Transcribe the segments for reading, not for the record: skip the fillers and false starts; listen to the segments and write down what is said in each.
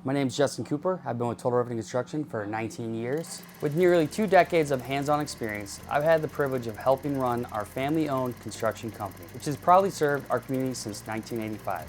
My name is Justin Cooper. I've been with Total Roofing Construction for 19 years. With nearly 2 decades of hands-on experience, I've had the privilege of helping run our family-owned construction company, which has proudly served our community since 1985.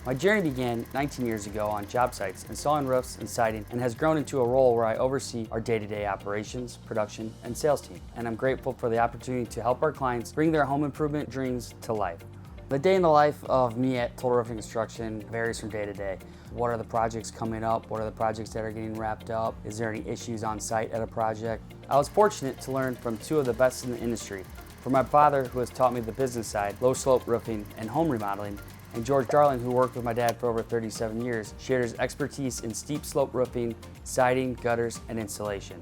My journey began 19 years ago on job sites, installing roofs and siding, and has grown into a role where I oversee our day-to-day operations, production, and sales team. And I'm grateful for the opportunity to help our clients bring their home improvement dreams to life. The day in the life of me at Total Roofing Construction varies from day to day. What are the projects coming up? What are the projects that are getting wrapped up? Is there any issues on site at a project? I was fortunate to learn from 2 of the best in the industry. From my father, who has taught me the business side, low slope roofing and home remodeling, and George Darling, who worked with my dad for over 37 years, shared his expertise in steep slope roofing, siding, gutters, and installation.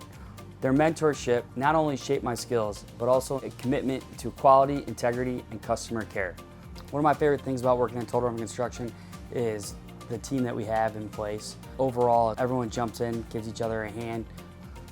Their mentorship not only shaped my skills, but also a commitment to quality, integrity, and customer care. One of my favorite things about working in Total Roofing Construction is the team that we have in place. Overall, everyone jumps in, gives each other a hand.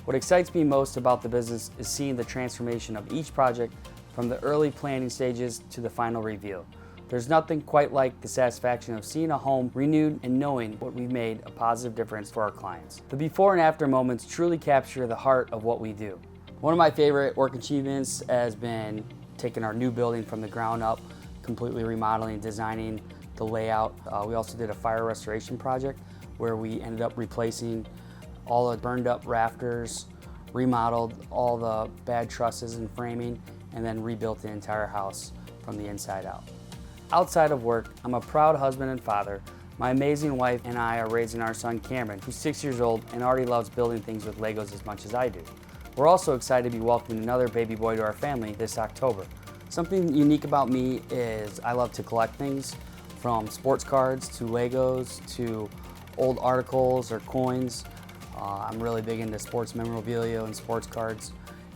What excites me most about the business is seeing the transformation of each project from the early planning stages to the final reveal. There's nothing quite like the satisfaction of seeing a home renewed and knowing what we've made a positive difference for our clients. The before and after moments truly capture the heart of what we do. One of my favorite work achievements has been taking our new building from the ground up, completely remodeling, designing the layout. We also did a fire restoration project where we ended up replacing all the burned up rafters, remodeled all the bad trusses and framing, and then rebuilt the entire house from the inside out. Outside of work, I'm a proud husband and father. My amazing wife and I are raising our son Cameron, who's 6 years old and already loves building things with Legos as much as I do. We're also excited to be welcoming another baby boy to our family this October. Something unique about me is I love to collect things, from sports cards to Legos to old articles or coins. I'm really big into sports memorabilia and sports cards,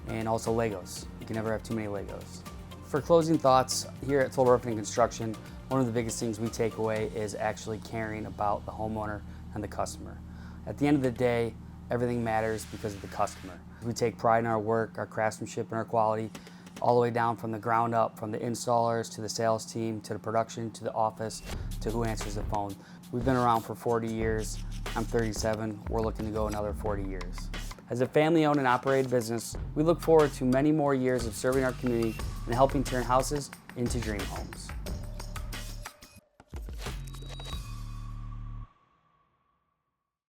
and also Legos. You can never have too many Legos. For closing thoughts, here at Total Roofing Construction, one of the biggest things we take away is actually caring about the homeowner and the customer. At the end of the day, everything matters because of the customer. We take pride in our work, our craftsmanship, and our quality, all the way down from the ground up, from the installers to the sales team, to the production, to the office, to who answers the phone. We've been around for 40 years. I'm 37. We're looking to go another 40 years. As a family-owned and operated business, we look forward to many more years of serving our community and helping turn houses into dream homes.